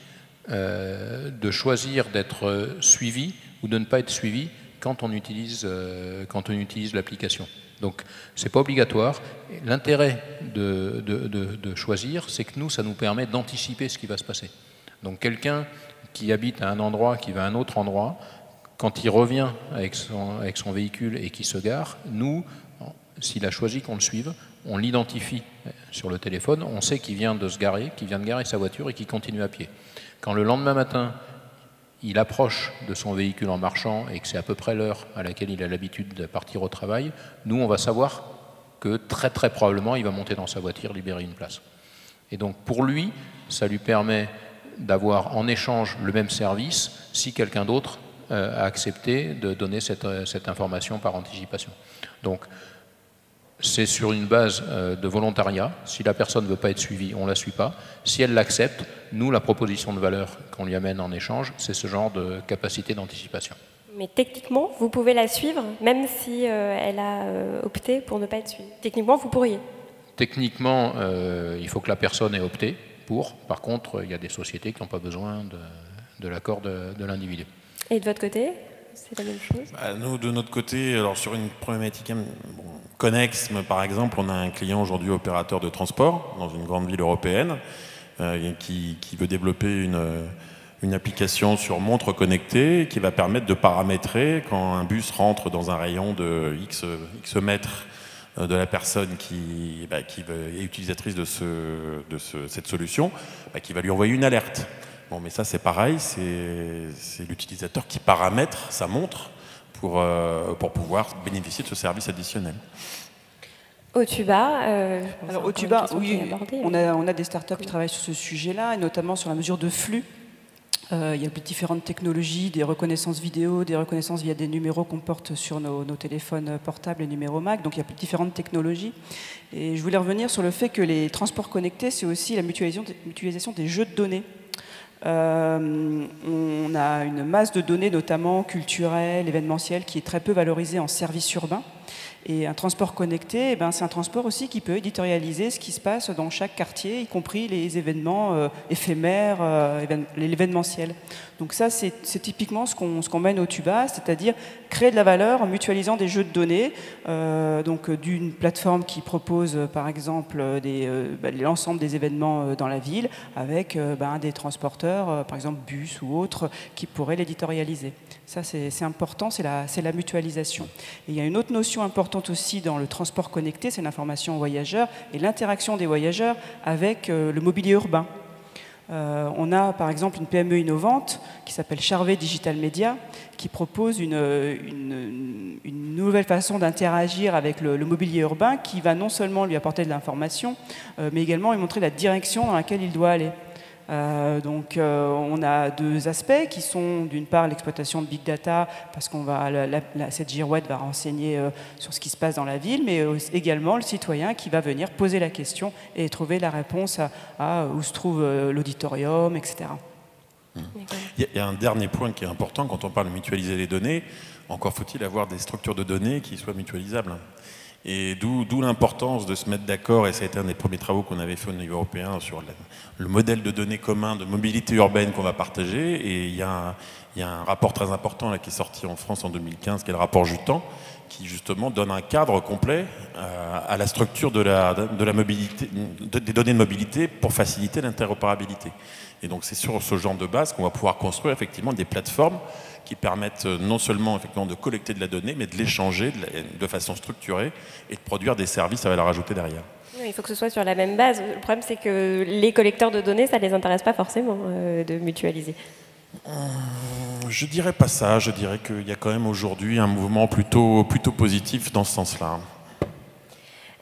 de choisir d'être suivi ou de ne pas être suivi quand on utilise l'application. Donc, ce n'est pas obligatoire. L'intérêt de choisir, c'est que ça nous permet d'anticiper ce qui va se passer. Donc, quelqu'un qui habite à un endroit, qui va à un autre endroit, quand il revient avec son véhicule et qui se gare, nous, s'il a choisi qu'on le suive, on l'identifie sur le téléphone, on sait qu'il vient de se garer, qu'il vient de garer sa voiture et qu'il continue à pied. Quand le lendemain matin, il approche de son véhicule en marchant et que c'est à peu près l'heure à laquelle il a l'habitude de partir au travail, nous, on va savoir que très très probablement, il va monter dans sa voiture, libérer une place. Et donc pour lui, ça lui permet d'avoir en échange le même service si quelqu'un d'autre a accepté de donner cette information par anticipation. Donc c'est sur une base de volontariat. Si la personne ne veut pas être suivie, on ne la suit pas. Si elle l'accepte, nous, la proposition de valeur qu'on lui amène en échange, c'est ce genre de capacité d'anticipation. Mais techniquement, vous pouvez la suivre, même si elle a opté pour ne pas être suivie. Techniquement, vous pourriez. Techniquement, il faut que la personne ait opté pour. Par contre, il y a des sociétés qui n'ont pas besoin de l'accord de l'individu. Et de votre côté, c'est la même chose? Nous, de notre côté, alors sur une problématique connexe, par exemple, on a un client aujourd'hui opérateur de transport dans une grande ville européenne qui veut développer une une application sur montre connectée qui va permettre de paramétrer quand un bus rentre dans un rayon de X mètres de la personne qui est utilisatrice de cette solution, qui va lui envoyer une alerte. Bon, mais ça c'est pareil, c'est l'utilisateur qui paramètre sa montre pour pouvoir bénéficier de ce service additionnel. Otuba, alors Otuba, oui, on a des startups qui travaillent sur ce sujet-là, et notamment sur la mesure de flux. Il y a différentes technologies, des reconnaissances vidéo, des reconnaissances via des numéros qu'on porte sur nos téléphones portables et numéros MAC, donc il y a différentes technologies. Et je voulais revenir sur le fait que les transports connectés, c'est aussi la mutualisation des jeux de données. On a une masse de données, notamment culturelles, événementielles, qui est très peu valorisée en services urbains. Et un transport connecté, eh ben, c'est un transport aussi qui peut éditorialiser ce qui se passe dans chaque quartier, y compris les événements éphémères, l'événementiel. Donc ça, c'est typiquement ce qu'on mène au Tuba, c'est-à-dire créer de la valeur en mutualisant des jeux de données, donc d'une plateforme qui propose, par exemple, l'ensemble des événements dans la ville, avec des transporteurs, par exemple bus ou autres, qui pourraient l'éditorialiser. Ça, c'est important, c'est la mutualisation. Et il y a une autre notion importante aussi dans le transport connecté, c'est l'information aux voyageurs et l'interaction des voyageurs avec le mobilier urbain. On a par exemple une PME innovante qui s'appelle Charvet Digital Media qui propose une nouvelle façon d'interagir avec le mobilier urbain qui va non seulement lui apporter de l'information mais également lui montrer la direction dans laquelle il doit aller. On a deux aspects qui sont d'une part l'exploitation de big data parce qu'on va cette girouette va renseigner sur ce qui se passe dans la ville, mais également le citoyen qui va venir poser la question et trouver la réponse à où se trouve l'auditorium, etc. Il y a un dernier point qui est important quand on parle de mutualiser les données. Encore faut-il avoir des structures de données qui soient mutualisables. Et d'où l'importance de se mettre d'accord, et ça a été un des premiers travaux qu'on avait fait au niveau européen sur le modèle de données commun de mobilité urbaine qu'on va partager. Et il y a un rapport très important là, qui est sorti en France en 2015, qui est le rapport Jutan, qui justement donne un cadre complet à la structure de la mobilité, des données de mobilité pour faciliter l'interopérabilité. Et donc c'est sur ce genre de base qu'on va pouvoir construire effectivement des plateformes qui permettent non seulement effectivement de collecter de la donnée, mais de l'échanger de façon structurée et de produire des services à valeur ajoutée derrière. Oui, il faut que ce soit sur la même base. Le problème, c'est que les collecteurs de données, ça ne les intéresse pas forcément de mutualiser. Je dirais pas ça. Je dirais qu'il y a quand même aujourd'hui un mouvement plutôt positif dans ce sens-là.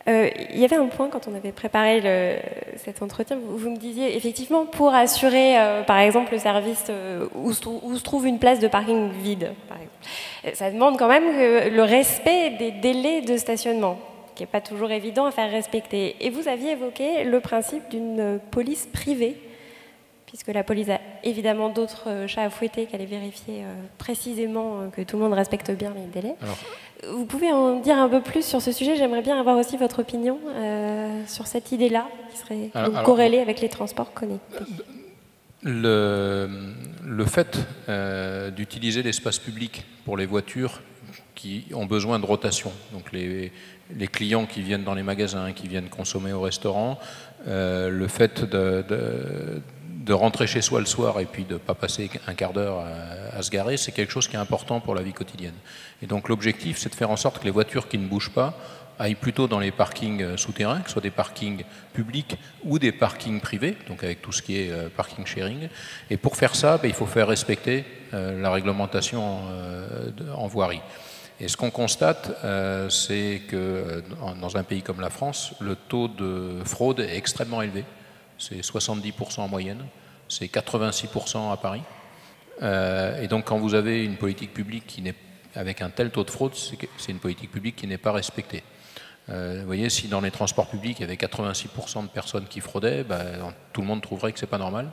Il y avait un point quand on avait préparé cet entretien, vous me disiez effectivement pour assurer par exemple le service où se trouve une place de parking vide, par exemple, ça demande quand même le respect des délais de stationnement, qui n'est pas toujours évident à faire respecter. Et vous aviez évoqué le principe d'une police privée, puisque la police a évidemment d'autres chats à fouetter qu'aller vérifier précisément que tout le monde respecte bien les délais. Alors, vous pouvez en dire un peu plus sur ce sujet? J'aimerais bien avoir aussi votre opinion sur cette idée-là, qui serait corrélée avec les transports connectés. Le fait d'utiliser l'espace public pour les voitures qui ont besoin de rotation, donc les clients qui viennent dans les magasins, qui viennent consommer au restaurant, le fait de rentrer chez soi le soir et puis de ne pas passer un quart d'heure à se garer, c'est quelque chose qui est important pour la vie quotidienne. Et donc l'objectif, c'est de faire en sorte que les voitures qui ne bougent pas aillent plutôt dans les parkings souterrains, que ce soit des parkings publics ou des parkings privés, donc avec tout ce qui est parking sharing. Et pour faire ça, il faut faire respecter la réglementation en voirie. Et ce qu'on constate, c'est que dans un pays comme la France, le taux de fraude est extrêmement élevé. C'est 70% en moyenne, c'est 86% à Paris. Et donc quand vous avez une politique publique qui n'est avec un tel taux de fraude, c'est une politique publique qui n'est pas respectée. Vous voyez, si dans les transports publics il y avait 86% de personnes qui fraudaient, tout le monde trouverait que c'est pas normal.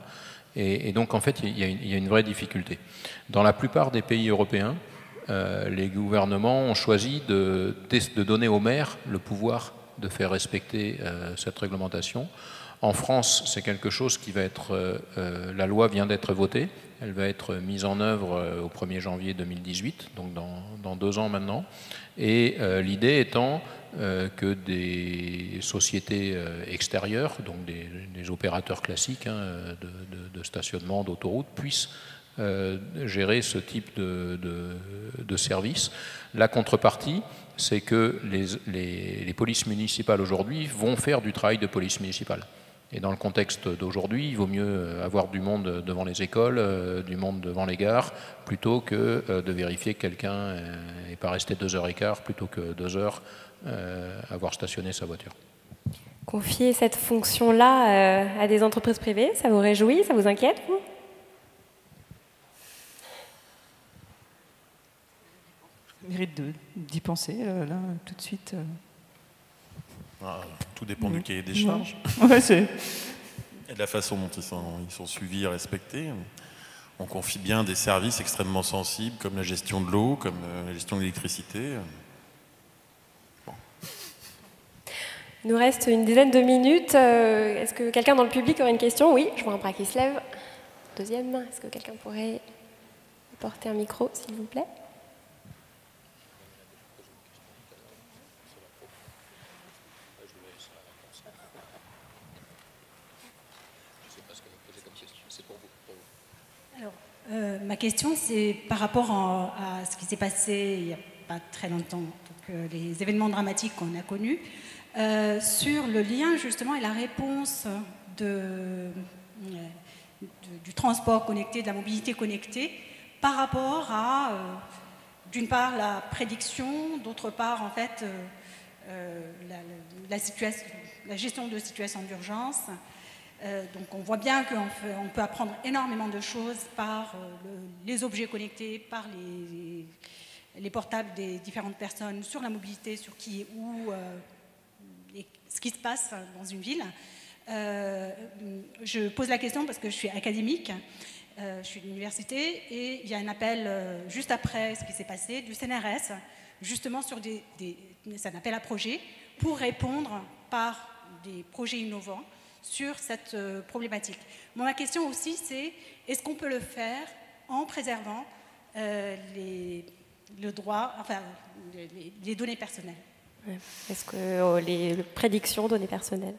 Et donc en fait il y a une vraie difficulté. Dans la plupart des pays européens, les gouvernements ont choisi de donner aux maires le pouvoir de faire respecter cette réglementation En France, c'est quelque chose qui va être... la loi vient d'être votée. Elle va être mise en œuvre au 1er janvier 2018, donc dans 2 ans maintenant. Et l'idée étant que des sociétés extérieures, donc des opérateurs classiques de stationnement, d'autoroute, puissent gérer ce type de service. La contrepartie, c'est que les polices municipales aujourd'hui vont faire du travail de police municipale. Et dans le contexte d'aujourd'hui, il vaut mieux avoir du monde devant les écoles, du monde devant les gares, plutôt que de vérifier que quelqu'un n'est pas resté 2h15 plutôt que 2 heures avoir stationné sa voiture. Confier cette fonction-là à des entreprises privées, ça vous réjouit, ça vous inquiète, vous ? Mérite d'y penser, là, tout de suite. Tout dépend du cahier des charges. Ouais, et de la façon dont ils sont suivis et respectés. On confie bien des services extrêmement sensibles, comme la gestion de l'eau, comme la gestion de l'électricité. Bon. Il nous reste une dizaine de minutes. Est-ce que quelqu'un dans le public aurait une question? Oui, je vois un bras qui se lève. Deuxième, est-ce que quelqu'un pourrait porter un micro, s'il vous plaît? Ma question, c'est par rapport à ce qui s'est passé il n'y a pas très longtemps, donc, les événements dramatiques qu'on a connus, sur le lien justement et la réponse du transport connecté, de la mobilité connectée, par rapport à, d'une part, la prédiction, d'autre part, en fait, la gestion de situations d'urgence. Donc on voit bien qu'on peut apprendre énormément de choses par les objets connectés, par les portables des différentes personnes, sur la mobilité, sur qui est où, et ce qui se passe dans une ville. Je pose la question parce que je suis académique, je suis de l'université, et il y a un appel juste après ce qui s'est passé du CNRS, justement sur c'est un appel à projet, pour répondre par des projets innovants sur cette problématique. Ma question aussi, c'est est-ce qu'on peut le faire en préservant les données personnelles? Est-ce que les prédictions données personnelles?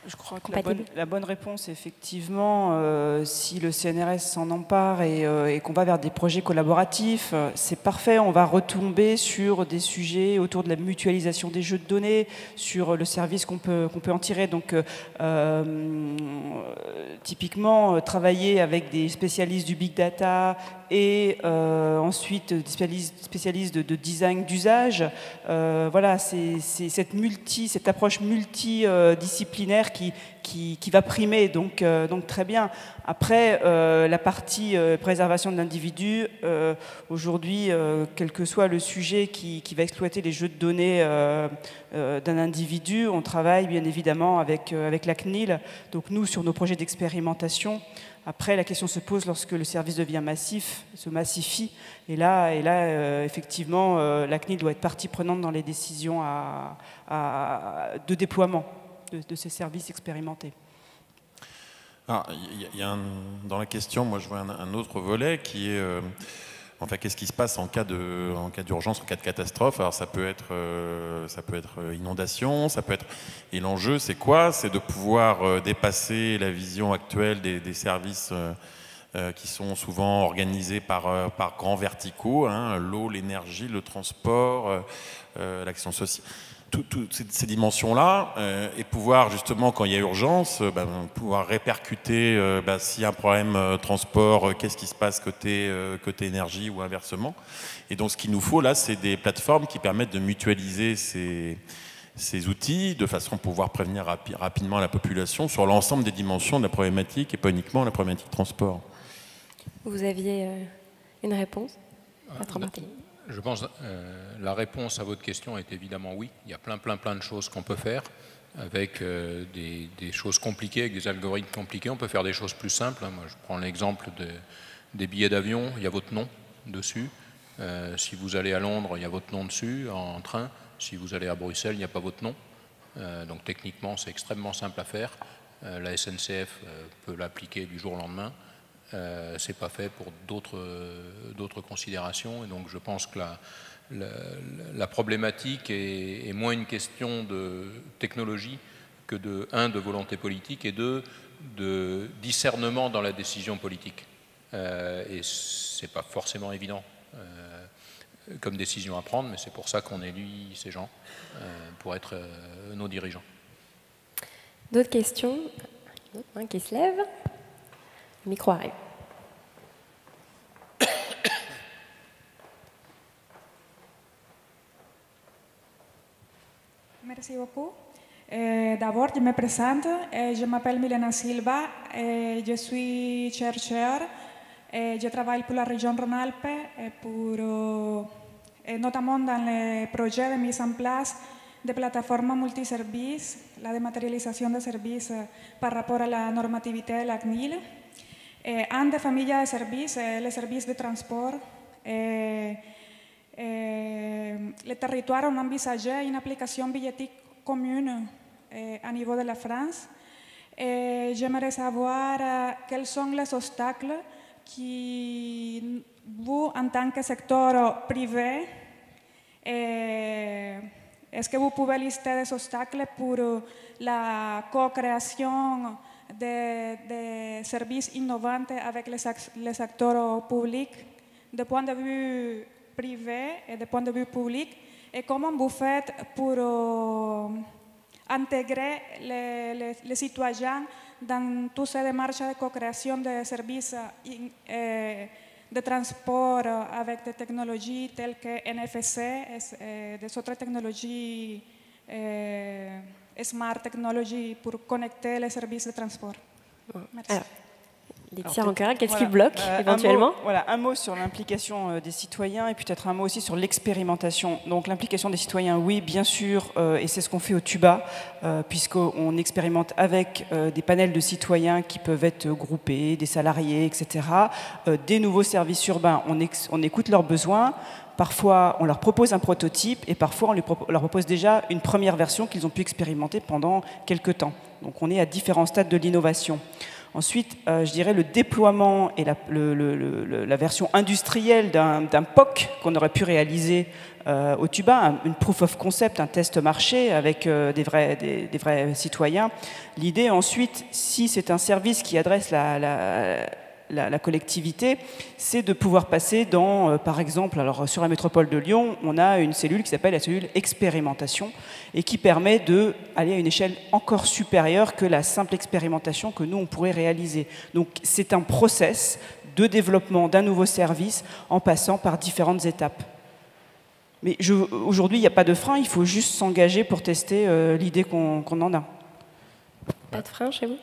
Je crois que la bonne réponse, effectivement, si le CNRS s'en empare et qu'on va vers des projets collaboratifs, c'est parfait. On va retomber sur des sujets autour de la mutualisation des jeux de données, sur le service qu'on peut en tirer. Donc, typiquement, travailler avec des spécialistes du big data et ensuite des spécialistes de design d'usage. Voilà, c'est cette approche multidisciplinaire qui va primer, donc très bien. Après, la partie préservation de l'individu, aujourd'hui, quel que soit le sujet qui va exploiter les jeux de données d'un individu, on travaille bien évidemment avec la CNIL. Donc nous, sur nos projets d'expérimentation, après, la question se pose lorsque le service devient massif, se massifie. Et là, effectivement, la CNIL doit être partie prenante dans les décisions de déploiement de ces services expérimentés. Alors, dans la question, moi, je vois un autre volet qui est... Enfin, qu'est-ce qui se passe en cas d'urgence, en cas de catastrophe? Alors, ça peut être inondation, ça peut être... Et l'enjeu, c'est quoi? C'est de pouvoir dépasser la vision actuelle des services qui sont souvent organisés par grands verticaux, hein, l'eau, l'énergie, le transport, l'action sociale. Toutes ces dimensions-là, et pouvoir justement, quand il y a urgence, pouvoir répercuter s'il y a un problème transport, qu'est-ce qui se passe côté énergie ou inversement. Et donc ce qu'il nous faut là, c'est des plateformes qui permettent de mutualiser ces outils de façon à pouvoir prévenir rapidement la population sur l'ensemble des dimensions de la problématique et pas uniquement la problématique transport. Vous aviez une réponse, Maître Martin? Je pense que la réponse à votre question est évidemment oui. Il y a plein de choses qu'on peut faire avec des choses compliquées, avec des algorithmes compliqués. On peut faire des choses plus simples. Moi, je prends l'exemple des billets d'avion. Il y a votre nom dessus. Si vous allez à Londres, il y a votre nom dessus en train. Si vous allez à Bruxelles, il n'y a pas votre nom. Donc techniquement, c'est extrêmement simple à faire. La SNCF peut l'appliquer du jour au lendemain. C'est pas fait pour d'autres considérations. Et donc je pense que la problématique est moins une question de technologie que de volonté politique et de discernement dans la décision politique. Et c'est pas forcément évident comme décision à prendre, mais c'est pour ça qu'on élit ces gens pour être nos dirigeants. D'autres questions? Un qui se lève. Le micro arrive. Merci beaucoup. D'abord, je me présente. Je m'appelle Milena Silva. Je suis chercheur. Je travaille pour la région Rhône-Alpes, notamment dans les projets de mise en place de plateformes multiservices, la dématérialisation des services par rapport à la normativité de la CNIL. Un des familles de services, les services de transport. Les territoires ont envisagé une application billettique commune à niveau de la France. J'aimerais savoir quels sont les obstacles qui, vous, en tant que secteur privé, est-ce que vous pouvez lister des obstacles pour la co-création de services innovants avec les acteurs publics, de point de vue privé et de point de vue public, et comment vous faites pour intégrer les citoyens dans toutes ces démarches de co-création de services de transport avec des technologies telles que NFC et des autres technologies, smart technologies pour connecter les services de transport. Merci. Alors, Laetitia Rancœur, qu'est-ce qui bloque éventuellement? Un mot sur l'implication des citoyens et peut-être un mot aussi sur l'expérimentation. Donc l'implication des citoyens, oui, bien sûr, et c'est ce qu'on fait au TUBA, puisqu'on expérimente avec des panels de citoyens qui peuvent être groupés, des salariés, etc. Des nouveaux services urbains, on écoute leurs besoins. Parfois, on leur propose un prototype et parfois, on leur propose déjà une première version qu'ils ont pu expérimenter pendant quelques temps. Donc on est à différents stades de l'innovation. Ensuite, je dirais le déploiement et la version industrielle d'un POC qu'on aurait pu réaliser au TUBA, une proof of concept, un test marché avec des vrais citoyens. L'idée ensuite, si c'est un service qui adresse la collectivité, c'est de pouvoir passer dans, par exemple, alors sur la métropole de Lyon, on a une cellule qui s'appelle la cellule expérimentation et qui permet d'aller à une échelle encore supérieure que la simple expérimentation que nous, on pourrait réaliser. Donc c'est un process de développement d'un nouveau service en passant par différentes étapes. Mais aujourd'hui, il n'y a pas de frein, il faut juste s'engager pour tester l'idée qu'on en a. Pas de frein chez vous?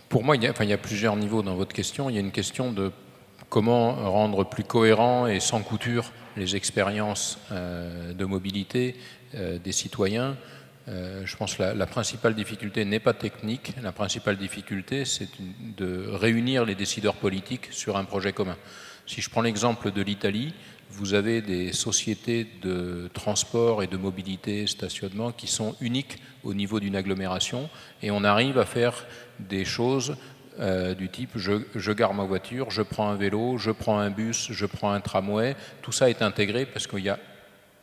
Pour moi, il y a plusieurs niveaux dans votre question. Il y a une question de comment rendre plus cohérent et sans couture les expériences de mobilité des citoyens. Je pense que la principale difficulté n'est pas technique. La principale difficulté, c'est de réunir les décideurs politiques sur un projet commun. Si je prends l'exemple de l'Italie, vous avez des sociétés de transport et de mobilité, stationnement, qui sont uniques au niveau d'une agglomération, et on arrive à faire des choses du type je gare ma voiture, je prends un vélo, je prends un bus, je prends un tramway, tout ça est intégré parce qu'il y a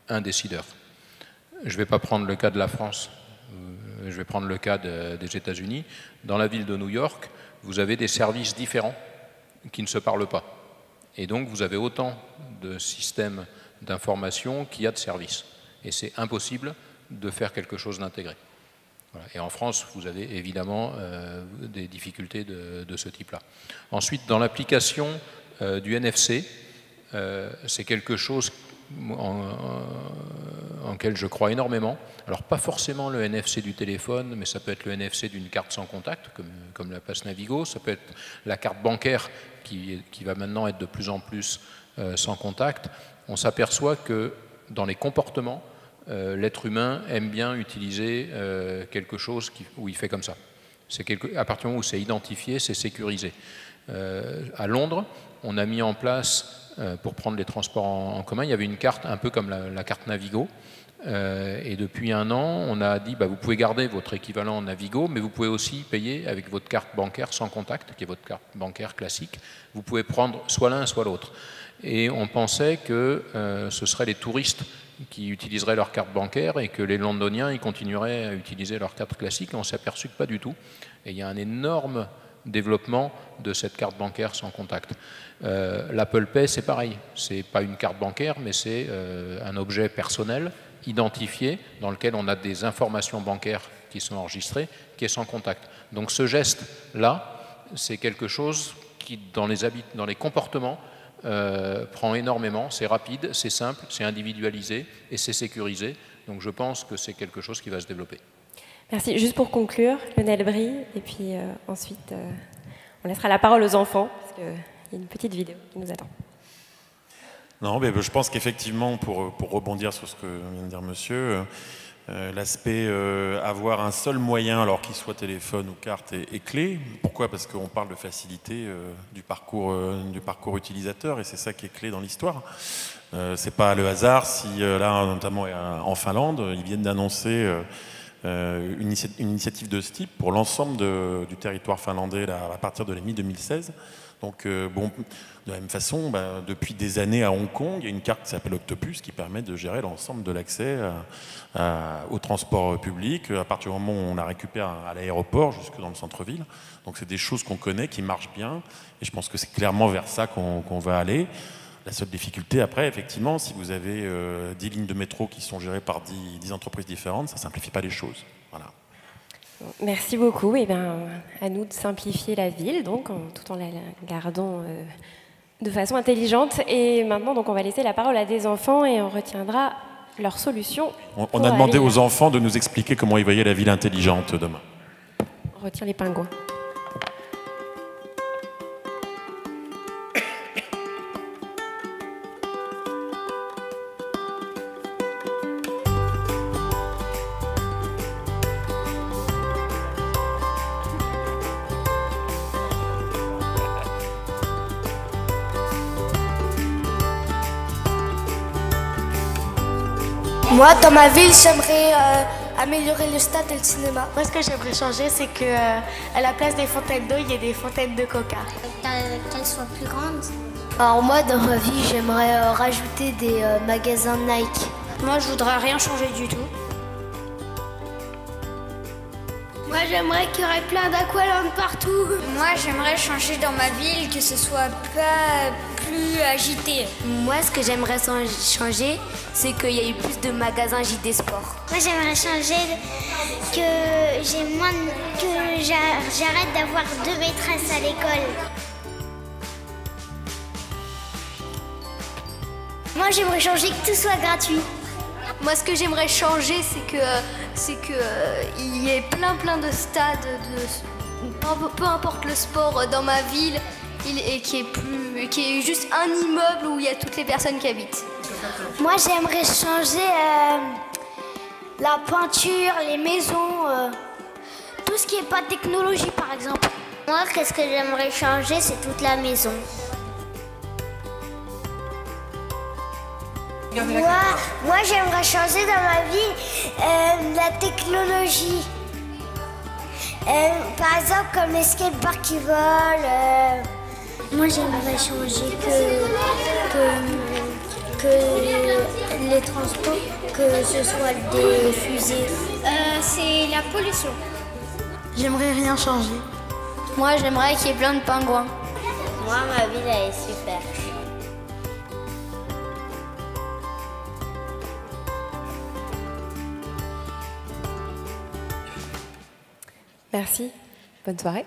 un décideur. Je ne vais pas prendre le cas de la France, je vais prendre le cas des États-Unis. Dans la ville de New York, vous avez des services différents qui ne se parlent pas. Et donc vous avez autant de systèmes d'information qu'il y a de services. Et c'est impossible de faire quelque chose d'intégré. Voilà. Et en France, vous avez évidemment des difficultés de ce type-là. Ensuite, dans l'application du NFC, c'est quelque chose en quel je crois énormément. Alors pas forcément le NFC du téléphone, mais ça peut être le NFC d'une carte sans contact, comme la Pass Navigo, ça peut être la carte bancaire qui va maintenant être de plus en plus sans contact. On s'aperçoit que dans les comportements, l'être humain aime bien utiliser quelque chose où il fait comme ça. À partir du moment où c'est identifié, c'est sécurisé. À Londres, on a mis en place, pour prendre les transports en commun, il y avait une carte un peu comme la carte Navigo, Et depuis un an, on a dit vous pouvez garder votre équivalent Navigo, mais vous pouvez aussi payer avec votre carte bancaire sans contact, qui est votre carte bancaire classique. Vous pouvez prendre soit l'un, soit l'autre. Et on pensait que ce seraient les touristes qui utiliseraient leur carte bancaire et que les Londoniens ils continueraient à utiliser leur carte classique. Et on s'est aperçu que pas du tout. Et il y a un énorme développement de cette carte bancaire sans contact. L'Apple Pay, c'est pareil. C'est pas une carte bancaire, mais c'est un objet personnel identifié dans lequel on a des informations bancaires qui sont enregistrées, qui est sans contact. Donc ce geste-là, c'est quelque chose qui, dans les comportements, prend énormément. C'est rapide, c'est simple, c'est individualisé et c'est sécurisé. Donc je pense que c'est quelque chose qui va se développer. Merci. Juste pour conclure, Lionel Brie, et puis ensuite, on laissera la parole aux enfants, parce qu'il y a une petite vidéo qui nous attend. Non, mais je pense qu'effectivement, pour rebondir sur ce que vient de dire monsieur, l'aspect avoir un seul moyen, alors qu'il soit téléphone ou carte, est clé. Pourquoi? Parce qu'on parle de facilité du parcours utilisateur, et c'est ça qui est clé dans l'histoire. C'est pas le hasard si là, notamment en Finlande, ils viennent d'annoncer une initiative de ce type pour l'ensemble du territoire finlandais là, à partir de la mi-2016. Donc, bon, de la même façon, depuis des années à Hong Kong, il y a une carte qui s'appelle Octopus qui permet de gérer l'ensemble de l'accès au transport public à partir du moment où on la récupère à l'aéroport jusque dans le centre-ville. Donc, c'est des choses qu'on connaît, qui marchent bien, et je pense que c'est clairement vers ça qu'on va aller. La seule difficulté après, effectivement, si vous avez 10 lignes de métro qui sont gérées par 10 entreprises différentes, ça ne simplifie pas les choses. Voilà. Merci beaucoup. Et bien, à nous de simplifier la ville, donc, tout en la gardant de façon intelligente. Et maintenant, donc, on va laisser la parole à des enfants et on retiendra leurs solutions. On a demandé aux enfants de nous expliquer comment ils voyaient la ville intelligente demain. On retient les pingouins. Moi, dans ma ville, j'aimerais améliorer le stade et le cinéma. Moi, ce que j'aimerais changer, c'est qu'à la place des fontaines d'eau, il y ait des fontaines de coca. Qu'elles soient plus grandes. Alors moi, dans ma vie, j'aimerais rajouter des magasins Nike. Moi, je voudrais rien changer du tout. Moi, j'aimerais qu'il y aurait plein d'aqualand partout. Moi, j'aimerais changer dans ma ville, que ce soit pas plus agité. Moi, ce que j'aimerais changer, c'est qu'il y ait plus de magasins JD Sport. Moi, j'aimerais changer que j'arrête d'avoir 2 maîtresses à l'école. Moi, j'aimerais changer que tout soit gratuit. Moi, ce que j'aimerais changer, c'est que il y ait plein de stades, peu importe le sport dans ma ville, et qu'il y ait juste un immeuble où il y a toutes les personnes qui habitent. Moi, j'aimerais changer la peinture, les maisons, tout ce qui n'est pas technologie, par exemple. Moi, qu'est-ce que j'aimerais changer, c'est toute la maison. Moi j'aimerais changer dans ma vie la technologie. Par exemple, comme les skateparks qui volent. Moi, j'aimerais changer que les transports, que ce soit des fusées. C'est la pollution. J'aimerais rien changer. Moi, j'aimerais qu'il y ait plein de pingouins. Moi, ma ville, elle est super. Merci. Bonne soirée.